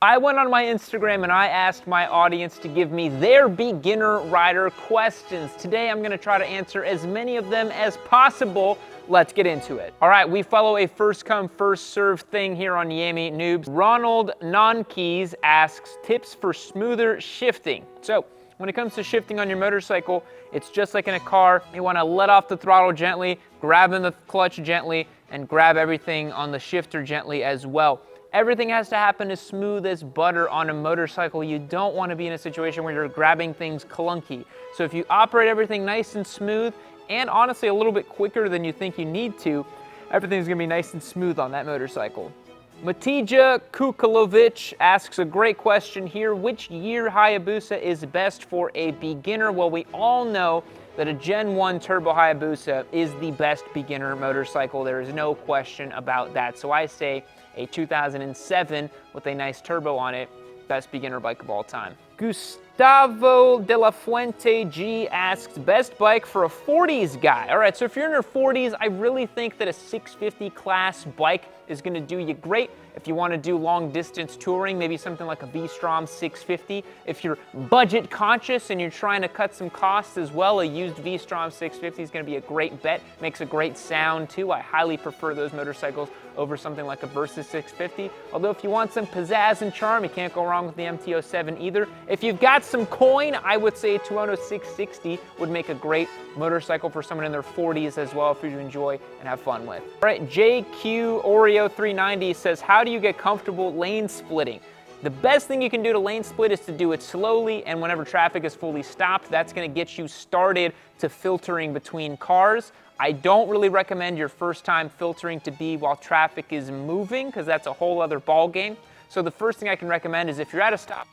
I went on my Instagram and I asked my audience to give me their beginner rider questions. Today I'm going to try to answer as many of them as possible. Let's get into it. All right, we follow a first come, first serve thing here on Yami Noobs. Ronald Nonkeys asks tips for smoother shifting. So when it comes to shifting on your motorcycle, it's just like in a car. You want to let off the throttle gently, grab in the clutch gently, and grab everything on the shifter gently as well. Everything has to happen as smooth as butter on a motorcycle. You don't want to be in a situation where you're grabbing things clunky. So if you operate everything nice and smooth, and honestly a little bit quicker than you think you need to, everything's going to be nice and smooth on that motorcycle. Matija Kukolovich asks a great question here. Which year Hayabusa is best for a beginner? Well, we all know that a Gen 1 Turbo Hayabusa is the best beginner motorcycle. There is no question about that. So I say a 2007 with a nice turbo on it, best beginner bike of all time. Gustavo de la Fuente G asks, best bike for a 40s guy. All right, so if you're in your 40s, I really think that a 650 class bike is gonna do you great. If you wanna do long distance touring, maybe something like a V-Strom 650. If you're budget conscious and you're trying to cut some costs as well, a used V-Strom 650 is gonna be a great bet. Makes a great sound too. I highly prefer those motorcycles over something like a Versus 650. Although if you want some pizzazz and charm, you can't go wrong with the MT-07 either. If you've got some coin, I would say a Tuono 660 would make a great motorcycle for someone in their 40s as well, for you to enjoy and have fun with. All right, JQ Oreo 390 says, how do you get comfortable lane splitting? The best thing you can do to lane split is to do it slowly, and whenever traffic is fully stopped, that's gonna get you started to filtering between cars. I don't really recommend your first time filtering to be while traffic is moving, because that's a whole other ball game. So the first thing I can recommend is if you're at a stop,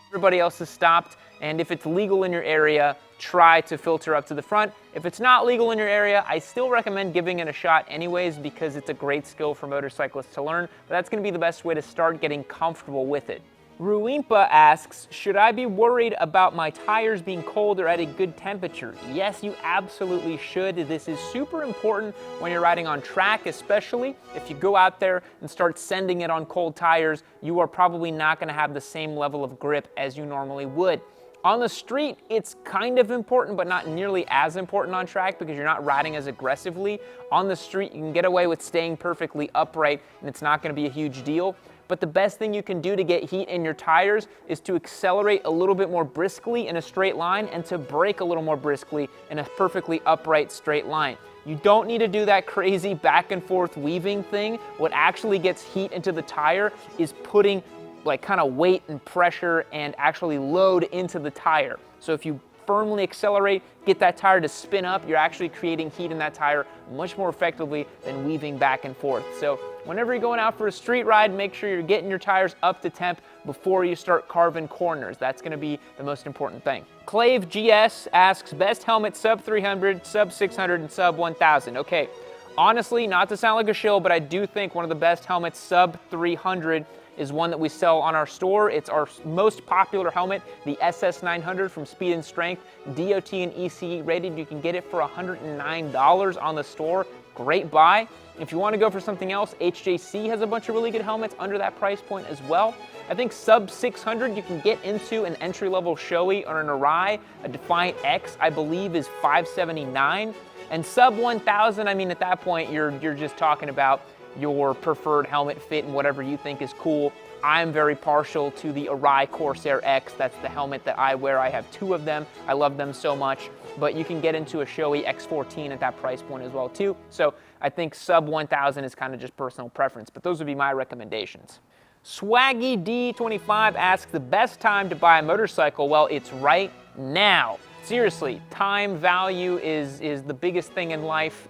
everybody else is stopped, and if it's legal in your area, try to filter up to the front. If it's not legal in your area, I still recommend giving it a shot anyways, because it's a great skill for motorcyclists to learn, but that's gonna be the best way to start getting comfortable with it. Ruimpa asks, should I be worried about my tires being cold or at a good temperature? Yes, you absolutely should. This is super important when you're riding on track, especially if you go out there and start sending it on cold tires, you are probably not gonna have the same level of grip as you normally would. On the street, it's kind of important, but not nearly as important on track because you're not riding as aggressively. On the street, you can get away with staying perfectly upright and it's not gonna be a huge deal. But the best thing you can do to get heat in your tires is to accelerate a little bit more briskly in a straight line and to brake a little more briskly in a perfectly upright straight line. You don't need to do that crazy back and forth weaving thing. What actually gets heat into the tire is putting like kind of weight and pressure and actually load into the tire. So if you firmly accelerate, get that tire to spin up, you're actually creating heat in that tire much more effectively than weaving back and forth. So whenever you're going out for a street ride, make sure you're getting your tires up to temp before you start carving corners. That's gonna be the most important thing. Clave GS asks, best helmet sub 300, sub 600, and sub 1000. Okay, honestly, not to sound like a shill, but I do think one of the best helmets sub 300 is one that we sell on our store. It's our most popular helmet, the SS900 from Speed and Strength, DOT and ECE rated. You can get it for $109 on the store. Great buy. If you want to go for something else, HJC has a bunch of really good helmets under that price point as well. I think sub 600 you can get into an entry-level Shoei or an Arai. A Defiant X, I believe, is $579. And sub 1000, I mean, at that point, you're just talking about your preferred helmet fit and whatever you think is cool. I'm very partial to the Arai Corsair X. That's the helmet that I wear. I have two of them. I love them so much. But you can get into a Shoei X14 at that price point as well too. So I think sub 1000 is kind of just personal preference, but those would be my recommendations. Swaggy D25 asks, the best time to buy a motorcycle? Well, it's right now. Seriously, time value is the biggest thing in life.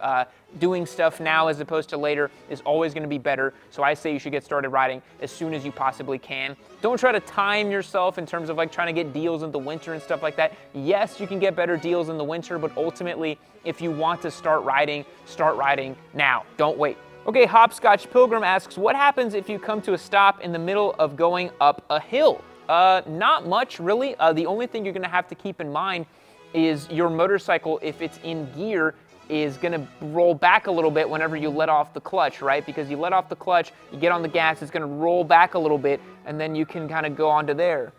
Doing stuff now as opposed to later is always gonna be better. So I say you should get started riding as soon as you possibly can. Don't try to time yourself in terms of like trying to get deals in the winter and stuff like that. Yes, you can get better deals in the winter, but ultimately, if you want to start riding now. Don't wait. Okay, Hopscotch Pilgrim asks, what happens if you come to a stop in the middle of going up a hill? Not much, really. The only thing you're gonna have to keep in mind is your motorcycle, if it's in gear, is gonna roll back a little bit whenever you let off the clutch, right? Because you let off the clutch, you get on the gas, it's gonna roll back a little bit, and then you can kind of go onto there.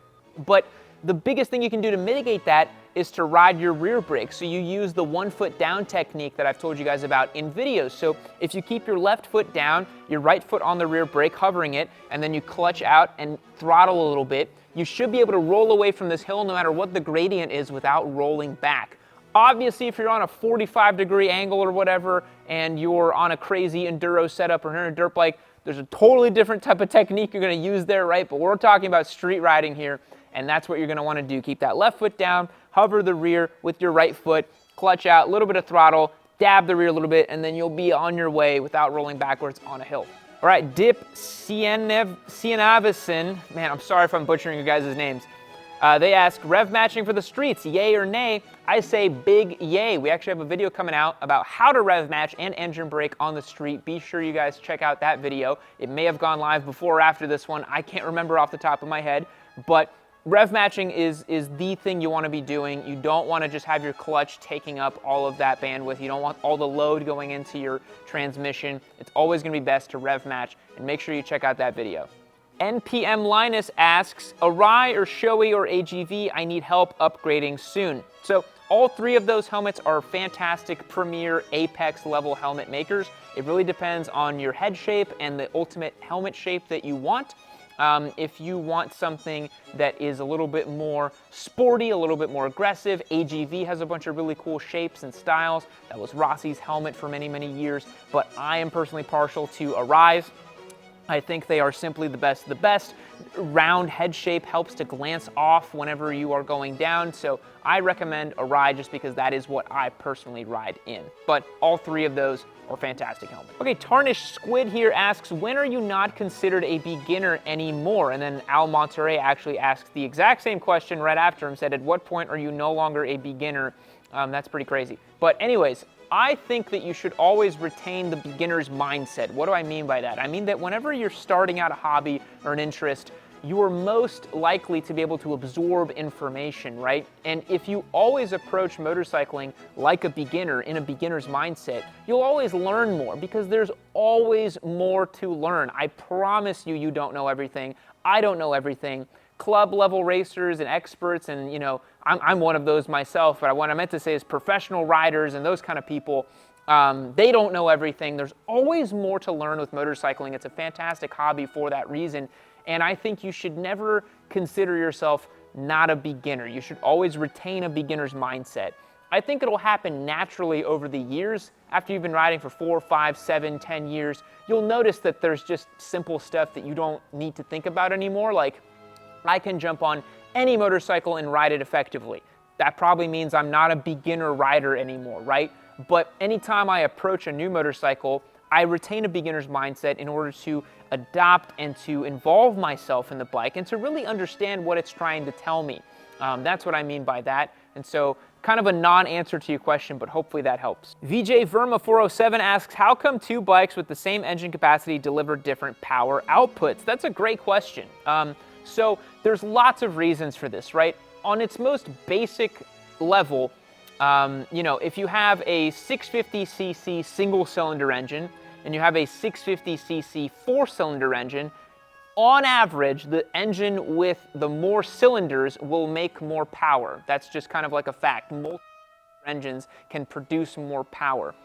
But the biggest thing you can do to mitigate that is to ride your rear brake. So you use the 1 foot down technique that I've told you guys about in videos. So if you keep your left foot down, your right foot on the rear brake, hovering it, and then you clutch out and throttle a little bit, you should be able to roll away from this hill no matter what the gradient is without rolling back. Obviously, if you're on a 45-degree angle or whatever, and you're on a crazy enduro setup or on a dirt bike, there's a totally different type of technique you're gonna use there, right? But we're talking about street riding here, and that's what you're gonna wanna do. Keep that left foot down, hover the rear with your right foot, clutch out, a little bit of throttle, dab the rear a little bit, and then you'll be on your way without rolling backwards on a hill. All right, Dip Sienavison, man, I'm sorry if I'm butchering you guys' names. They ask, rev matching for the streets, yay or nay? I say big yay. We actually have a video coming out about how to rev match and engine brake on the street. Be sure you guys check out that video. It may have gone live before or after this one. I can't remember off the top of my head, but rev matching is the thing you want to be doing. You don't want to just have your clutch taking up all of that bandwidth. You don't want all the load going into your transmission. It's always going to be best to rev match, and make sure you check out that video. NPM Linus asks, Arai or Shoei or AGV, I need help upgrading soon. So all three of those helmets are fantastic premier apex level helmet makers. It really depends on your head shape and the ultimate helmet shape that you want. If you want something that is a little bit more sporty, a little bit more aggressive, AGV has a bunch of really cool shapes and styles. That was Rossi's helmet for many, many years, but I am personally partial to Arai's. I think they are simply the best of the best. Round head shape helps to glance off whenever you are going down, so I recommend Arai just because that is what I personally ride in. But all three of those are fantastic helmets. Okay, Tarnished Squid here asks, when are you not considered a beginner anymore? And then Al Monterey actually asked the exact same question right after him, said, at what point are you no longer a beginner? That's pretty crazy. But anyways, I think that you should always retain the beginner's mindset. What do I mean by that? I mean that whenever you're starting out a hobby or an interest, you are most likely to be able to absorb information, right? And if you always approach motorcycling like a beginner, in a beginner's mindset, you'll always learn more because there's always more to learn. I promise you, you don't know everything. I don't know everything. Club level racers and experts, and you know, I'm one of those myself, but what I meant to say is professional riders and those kind of people, they don't know everything. There's always more to learn with motorcycling. It's a fantastic hobby for that reason, and I think you should never consider yourself not a beginner. You should always retain a beginner's mindset. I think it'll happen naturally over the years. After you've been riding for 4, 5, 7, 10 years, you'll notice that there's just simple stuff that you don't need to think about anymore, like I can jump on any motorcycle and ride it effectively. That probably means I'm not a beginner rider anymore, right? But anytime I approach a new motorcycle, I retain a beginner's mindset in order to adopt and to involve myself in the bike and to really understand what it's trying to tell me. That's what I mean by that. And so kind of a non-answer to your question, but hopefully that helps. VJ Verma 407 asks, how come two bikes with the same engine capacity deliver different power outputs? That's a great question. So there's lots of reasons for this, right? On its most basic level, you know, if you have a 650cc single-cylinder engine and you have a 650cc four-cylinder engine, on average, the engine with the more cylinders will make more power. That's just kind of like a fact. Multiple engines can produce more power.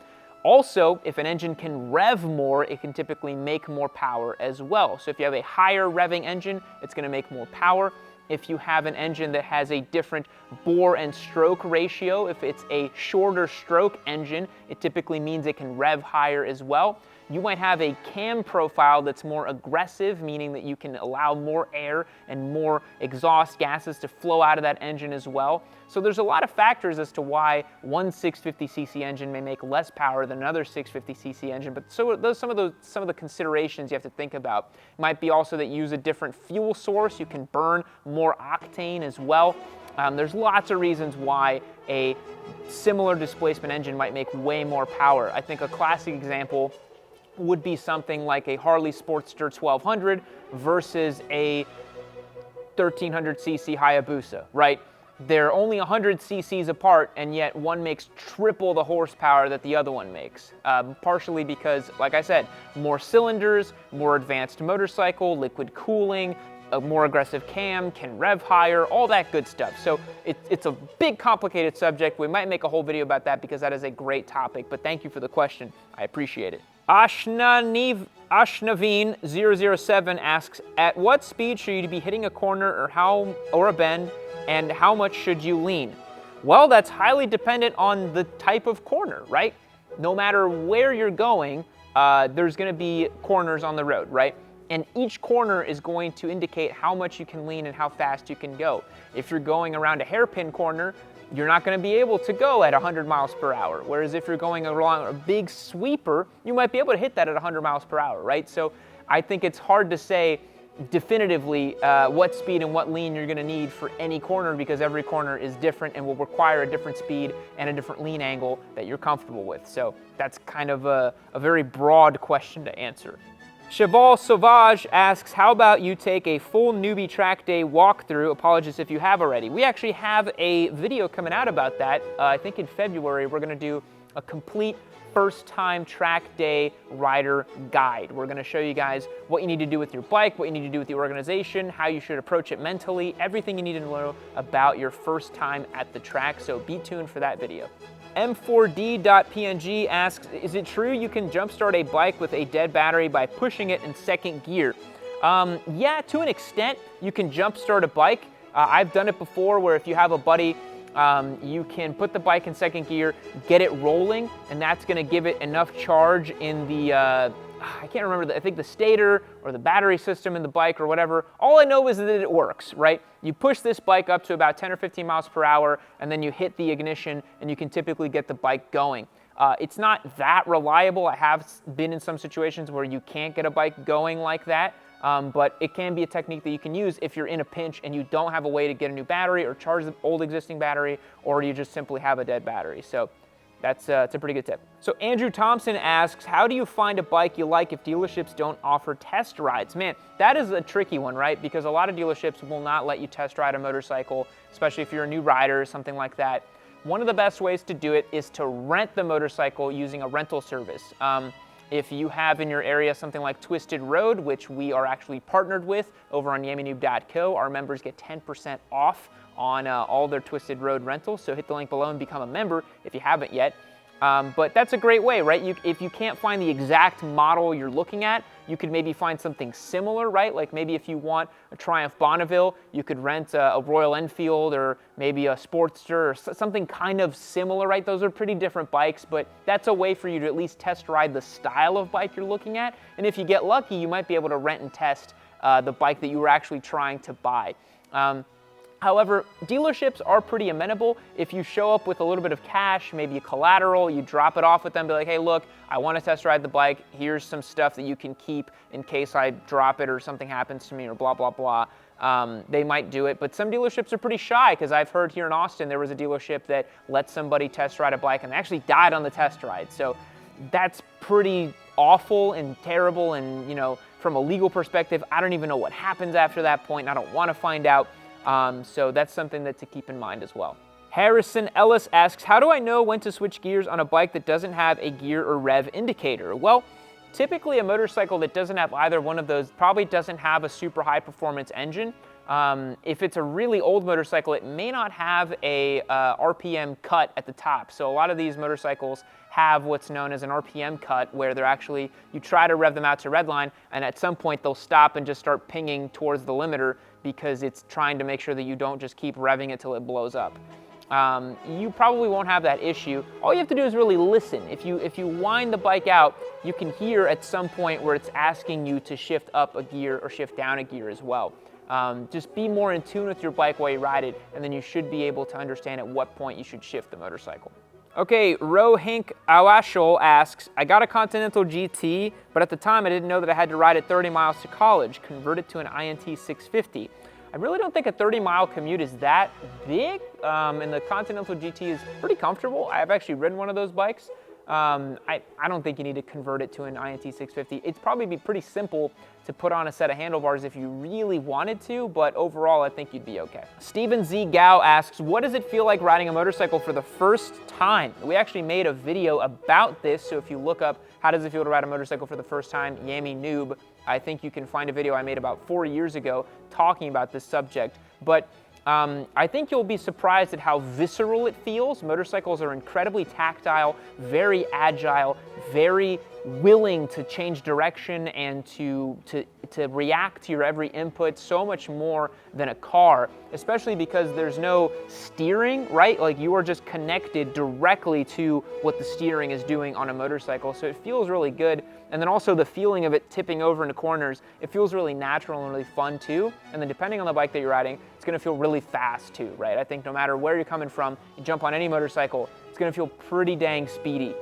Also, if an engine can rev more, it can typically make more power as well. So if you have a higher revving engine, it's going to make more power. If you have an engine that has a different bore and stroke ratio, if it's a shorter stroke engine, it typically means it can rev higher as well. You might have a cam profile that's more aggressive, meaning that you can allow more air and more exhaust gases to flow out of that engine as well. So there's a lot of factors as to why one 650cc engine may make less power than another 650cc engine, but so those some of the considerations you have to think about. It might be also that you use a different fuel source. You can burn more octane as well. There's lots of reasons why a similar displacement engine might make way more power. I think a classic example would be something like a Harley Sportster 1200 versus a 1300cc Hayabusa, right? they're only 100 cc's apart, and yet one makes triple the horsepower that the other one makes. Partially because, like I said, more cylinders, more advanced motorcycle, liquid cooling, a more aggressive cam, can rev higher, all that good stuff. So it's a big, complicated subject. We might make a whole video about that because that is a great topic, but thank you for the question. I appreciate it. Ashnaveen007 asks, at what speed should you be hitting a corner or a bend, and how much should you lean? Well, that's highly dependent on the type of corner, right? No matter where you're going, there's gonna be corners on the road, right? And each corner is going to indicate how much you can lean and how fast you can go. If you're going around a hairpin corner, you're not gonna be able to go at 100 miles per hour. Whereas if you're going along a big sweeper, you might be able to hit that at 100 miles per hour, right? So I think it's hard to say definitively what speed and what lean you're gonna need for any corner, because every corner is different and will require a different speed and a different lean angle that you're comfortable with. So that's kind of a very broad question to answer. Cheval Sauvage asks, how about you take a full newbie track day walkthrough? Apologies if you have already. We actually have a video coming out about that. I think in February, we're gonna do a complete first-time track day rider guide. We're gonna show you guys what you need to do with your bike, what you need to do with the organization, how you should approach it mentally, everything you need to know about your first time at the track, so be tuned for that video. M4D.PNG asks, is it true you can jumpstart a bike with a dead battery by pushing it in second gear? Yeah, to an extent, you can jumpstart a bike. I've done it before where if you have a buddy, you can put the bike in second gear, get it rolling, and that's gonna give it enough charge in the, I can't remember, I think the stator or the battery system in the bike or whatever. All I know is that it works, right? You push this bike up to about 10 or 15 miles per hour, and then you hit the ignition, and you can typically get the bike going. It's not that reliable. I have been in some situations where you can't get a bike going like that, but it can be a technique that you can use if you're in a pinch and you don't have a way to get a new battery or charge the old existing battery, or you just simply have a dead battery. So it's a pretty good tip. So Andrew Thompson asks, how do you find a bike you like if dealerships don't offer test rides? Man, that is a tricky one, right? Because a lot of dealerships will not let you test ride a motorcycle, especially if you're a new rider or something like that. One of the best ways to do it is to rent the motorcycle using a rental service. If you have in your area something like Twisted Road, which we are actually partnered with over on yammynoob.co, our members get 10% off on all their Twisted Road rentals. So hit the link below and become a member if you haven't yet. But that's a great way, right? If you can't find the exact model you're looking at, you could maybe find something similar, right? Like maybe if you want a Triumph Bonneville, you could rent a Royal Enfield or maybe a Sportster or something kind of similar, right? Those are pretty different bikes, but that's a way for you to at least test ride the style of bike you're looking at. And if you get lucky, you might be able to rent and test the bike that you were actually trying to buy. However, dealerships are pretty amenable. If you show up with a little bit of cash, maybe a collateral, you drop it off with them, be like, hey, look, I want to test ride the bike. Here's some stuff that you can keep in case I drop it or something happens to me or blah, blah, blah. They might do it, but some dealerships are pretty shy, because I've heard here in Austin there was a dealership that let somebody test ride a bike and they actually died on the test ride. So that's pretty awful and terrible, and from a legal perspective, I don't even know what happens after that point, and I don't want to find out. So that's something to keep in mind as well. Harrison Ellis asks, how do I know when to switch gears on a bike that doesn't have a gear or rev indicator? Well, typically a motorcycle that doesn't have either one of those probably doesn't have a super high performance engine. If it's a really old motorcycle, it may not have a RPM cut at the top. So a lot of these motorcycles have what's known as an RPM cut, where they're actually, you try to rev them out to redline, and at some point they'll stop and just start pinging towards the limiter, because it's trying to make sure that you don't just keep revving it till it blows up. You probably won't have that issue. All you have to do is really listen. If you wind the bike out, you can hear at some point where it's asking you to shift up a gear or shift down a gear as well. Just be more in tune with your bike while you ride it, and then you should be able to understand at what point you should shift the motorcycle. Okay, Rohink Awashol asks, I got a Continental GT, but at the time I didn't know that I had to ride it 30 miles to college, convert it to an INT 650. I really don't think a 30-mile commute is that big, and the Continental GT is pretty comfortable. I've actually ridden one of those bikes. I don't think you need to convert it to an INT 650. It'd probably be pretty simple to put on a set of handlebars if you really wanted to, but overall, I think you'd be okay. Steven Z. Gao asks, what does it feel like riding a motorcycle for the first time? We actually made a video about this, so if you look up, how does it feel to ride a motorcycle for the first time, Yami Noob, I think you can find a video I made about 4 years ago talking about this subject. But I think you'll be surprised at how visceral it feels. Motorcycles are incredibly tactile, very agile, very willing to change direction and to react to your every input so much more than a car, especially because there's no steering, right? Like you are just connected directly to what the steering is doing on a motorcycle. So it feels really good. And then also the feeling of it tipping over into corners, it feels really natural and really fun too. And then depending on the bike that you're riding, it's gonna feel really fast too, right? I think no matter where you're coming from, you jump on any motorcycle, it's gonna feel pretty dang speedy.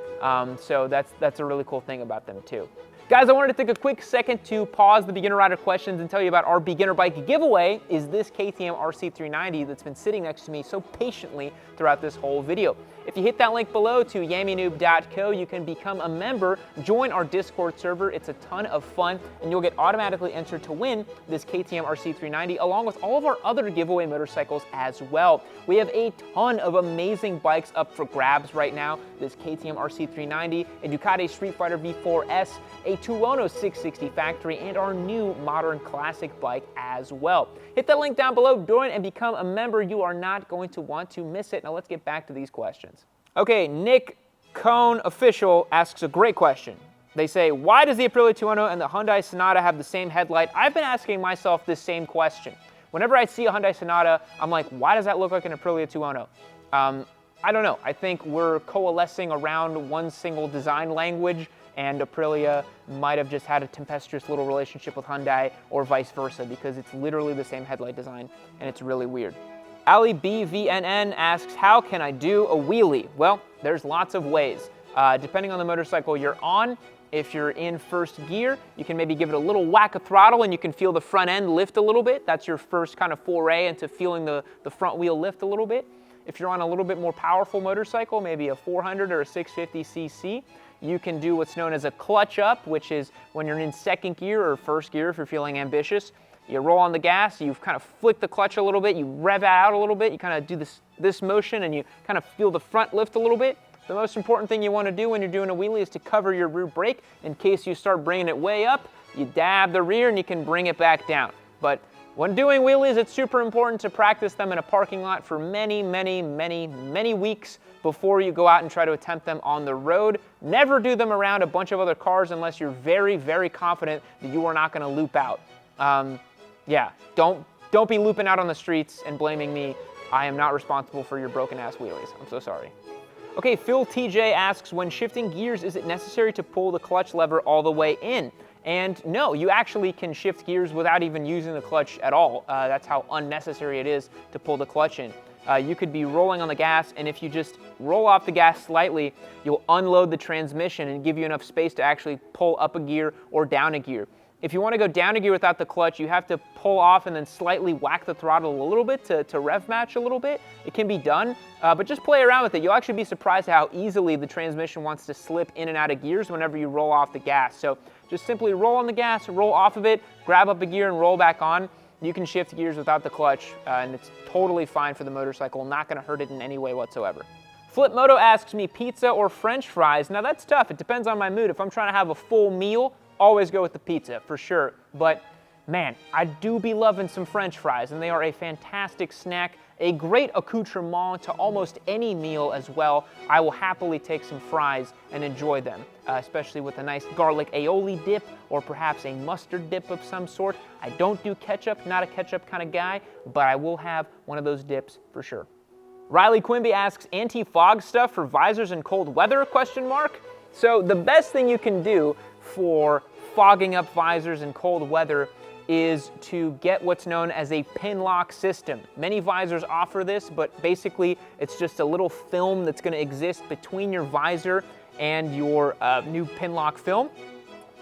So that's a really cool thing about them too. Guys, I wanted to take a quick second to pause the beginner rider questions and tell you about our beginner bike giveaway is this KTM RC390 that's been sitting next to me so patiently throughout this whole video. If you hit that link below to yaminoob.co, you can become a member, join our Discord server. It's a ton of fun, and you'll get automatically entered to win this KTM RC390 along with all of our other giveaway motorcycles as well. We have a ton of amazing bikes up for grabs right now. This KTM RC390, a Ducati Street Fighter V4S, a Tuono 660 factory, and our new modern classic bike as well. Hit that link down below, join and become a member. You are not going to want to miss it. Now let's get back to these questions. Okay, Nick Cone Official asks a great question. They say, why does the Aprilia Tuono and the Hyundai Sonata have the same headlight? I've been asking myself this same question. Whenever I see a Hyundai Sonata, I'm like, why does that look like an Aprilia Tuono? I don't know. I think we're coalescing around one single design language, and Aprilia might have just had a tempestuous little relationship with Hyundai or vice versa, because it's literally the same headlight design, and it's really weird. Ali BVNN asks, how can I do a wheelie? Well, there's lots of ways. Depending on the motorcycle you're on, if you're in first gear, you can maybe give it a little whack of throttle and you can feel the front end lift a little bit. That's your first kind of foray into feeling the front wheel lift a little bit. If you're on a little bit more powerful motorcycle, maybe a 400 or a 650cc, you can do what's known as a clutch up, which is when you're in second gear or first gear if you're feeling ambitious. You roll on the gas, you kind of flick the clutch a little bit, you rev out a little bit, you kind of do this motion and you kind of feel the front lift a little bit. The most important thing you want to do when you're doing a wheelie is to cover your rear brake in case you start bringing it way up. You dab the rear and you can bring it back down. But when doing wheelies, it's super important to practice them in a parking lot for many, many, many, many weeks before you go out and try to attempt them on the road. Never do them around a bunch of other cars unless you're very, very confident that you are not going to loop out. Yeah, don't be looping out on the streets and blaming me. I am not responsible for your broken ass wheelies. I'm so sorry. Okay, Phil TJ asks, when shifting gears, is it necessary to pull the clutch lever all the way in? And no, you actually can shift gears without even using the clutch at all. That's how unnecessary it is to pull the clutch in. You could be rolling on the gas, and if you just roll off the gas slightly, you'll unload the transmission and give you enough space to actually pull up a gear or down a gear. If you want to go down a gear without the clutch, you have to pull off and then slightly whack the throttle a little bit to rev match a little bit. It can be done, but just play around with it. You'll actually be surprised how easily the transmission wants to slip in and out of gears whenever you roll off the gas. So just simply roll on the gas, roll off of it, grab up a gear and roll back on. You can shift gears without the clutch, and it's totally fine for the motorcycle, not going to hurt it in any way whatsoever. Flipmoto asks me, pizza or French fries? Now that's tough. It depends on my mood. If I'm trying to have a full meal, always go with the pizza, for sure. But man, I do be loving some French fries, and they are a fantastic snack, a great accoutrement to almost any meal as well. I will happily take some fries and enjoy them, especially with a nice garlic aioli dip or perhaps a mustard dip of some sort. I don't do ketchup, not a ketchup kind of guy, but I will have one of those dips for sure. Riley Quimby asks, anti-fog stuff for visors in cold weather, question mark? So the best thing you can do for fogging up visors in cold weather is to get what's known as a pin lock system. Many visors offer this, but basically it's just a little film that's going to exist between your visor and your new pin lock film.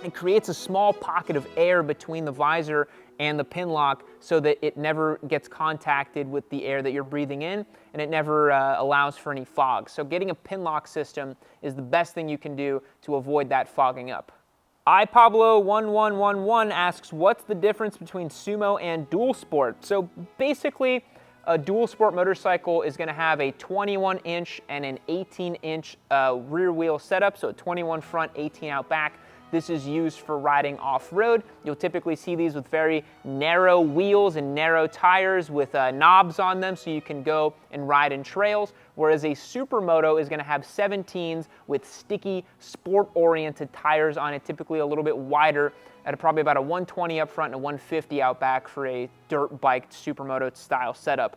It creates a small pocket of air between the visor and the pin lock so that it never gets contacted with the air that you're breathing in, and it never allows for any fog. So getting a pin lock system is the best thing you can do to avoid that fogging up. iPablo1111 asks, what's the difference between Sumo and dual sport? So basically, a dual sport motorcycle is going to have a 21-inch and an 18-inch rear wheel setup, so 21 front, 18 out back. This is used for riding off-road. You'll typically see these with very narrow wheels and narrow tires with knobs on them so you can go and ride in trails, whereas a supermoto is going to have 17s with sticky, sport-oriented tires on it, typically a little bit wider at probably about a 120 up front and a 150 out back for a dirt bike supermoto style setup.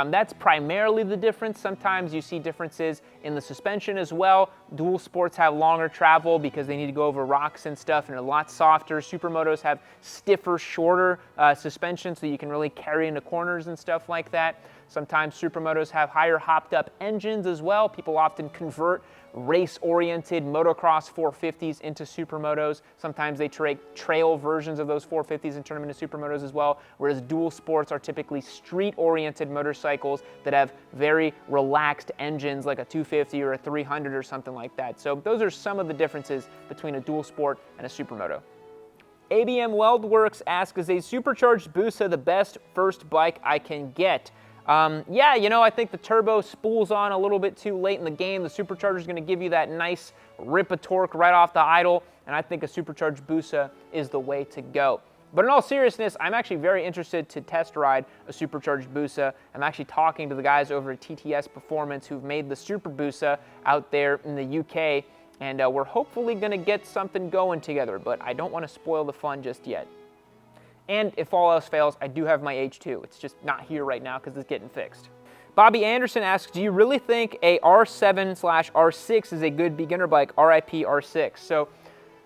That's primarily the difference. Sometimes you see differences in the suspension as well. Dual sports have longer travel because they need to go over rocks and stuff and are a lot softer. Supermotos have stiffer, shorter suspension so you can really carry into corners and stuff like that. Sometimes supermotos have higher hopped up engines as well. People often convert race-oriented motocross 450s into supermotos. Sometimes they take trail versions of those 450s and turn them into supermotos as well, whereas dual sports are typically street-oriented motorcycles that have very relaxed engines like a 250 or a 300 or something like that. So those are some of the differences between a dual sport and a supermoto. ABM Weldworks asks, is a supercharged Busa the best first bike I can get? Yeah, you know, I think the turbo spools on a little bit too late in the game. The supercharger is going to give you that nice rip of torque right off the idle, and I think a supercharged Busa is the way to go. But in all seriousness, I'm actually very interested to test ride a supercharged Busa. I'm actually talking to the guys over at TTS Performance who've made the Super Busa out there in the UK, and we're hopefully going to get something going together, but I don't want to spoil the fun just yet. And if all else fails, I do have my H2. It's just not here right now because it's getting fixed. Bobby Anderson asks, do you really think a R7/R6 is a good beginner bike? RIP R6. So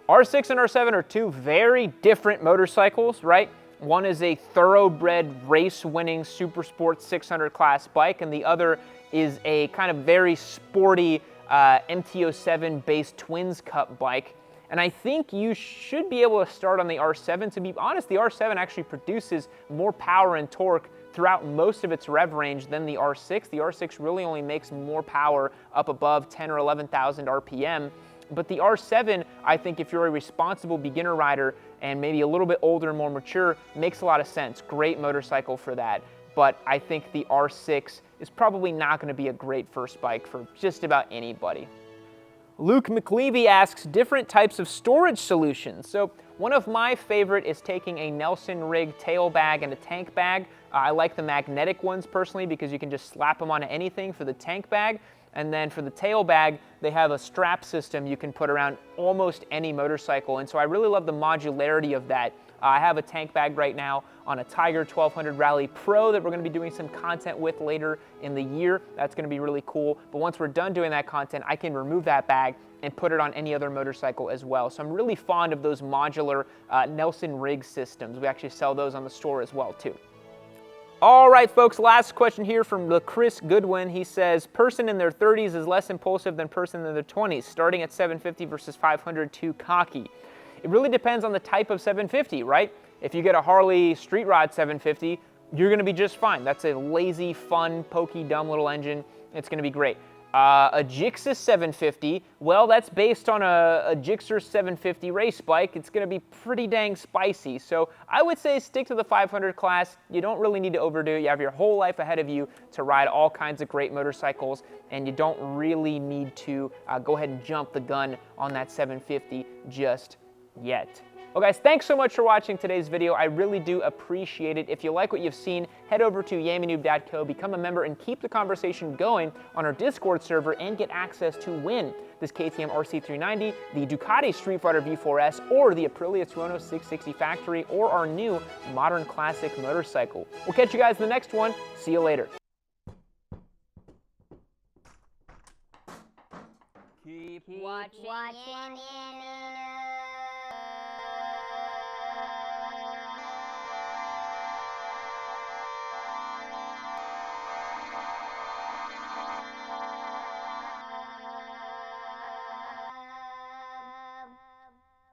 R6 and R7 are two very different motorcycles, right? One is a thoroughbred race-winning super sport 600 class bike, and the other is a kind of very sporty MT-07 based Twins Cup bike. And I think you should be able to start on the R7. To be honest, the R7 actually produces more power and torque throughout most of its rev range than the R6. The R6 really only makes more power up above 10 or 11,000 RPM. But the R7, I think if you're a responsible beginner rider and maybe a little bit older and more mature, makes a lot of sense. Great motorcycle for that. But I think the R6 is probably not going to be a great first bike for just about anybody. Luke McLevy asks, different types of storage solutions. So one of my favorite is taking a Nelson rig tail bag and a tank bag. I like the magnetic ones personally because you can just slap them onto anything for the tank bag. And then for the tail bag, they have a strap system you can put around almost any motorcycle. And so I really love the modularity of that. I have a tank bag right now on a Tiger 1200 Rally Pro that we're going to be doing some content with later in the year. That's going to be really cool. But once we're done doing that content, I can remove that bag and put it on any other motorcycle as well. So I'm really fond of those modular Nelson rig systems. We actually sell those on the store as well too. All right, folks, last question here from Chris Goodwin. He says, person in their 30s is less impulsive than person in their 20s, starting at 750 versus 500 too cocky. It really depends on the type of 750, right? If you get a Harley Street Rod 750, you're going to be just fine. That's a lazy, fun, pokey, dumb little engine. It's going to be great. A Gixxer 750, well, that's based on a Gixxer 750 race bike. It's going to be pretty dang spicy. So I would say stick to the 500 class. You don't really need to overdo it. You have your whole life ahead of you to ride all kinds of great motorcycles, and you don't really need to go ahead and jump the gun on that 750 just yet. Well guys, thanks so much for watching today's video. I really do appreciate it. If you like what you've seen, head over to yamanoob.co, become a member, and keep the conversation going on our Discord server and get access to win this KTM RC390, the Ducati Street Fighter V4S, or the Aprilia Tuono 660 Factory, or our new modern classic motorcycle. We'll catch you guys in the next one. See you later. Keep watching.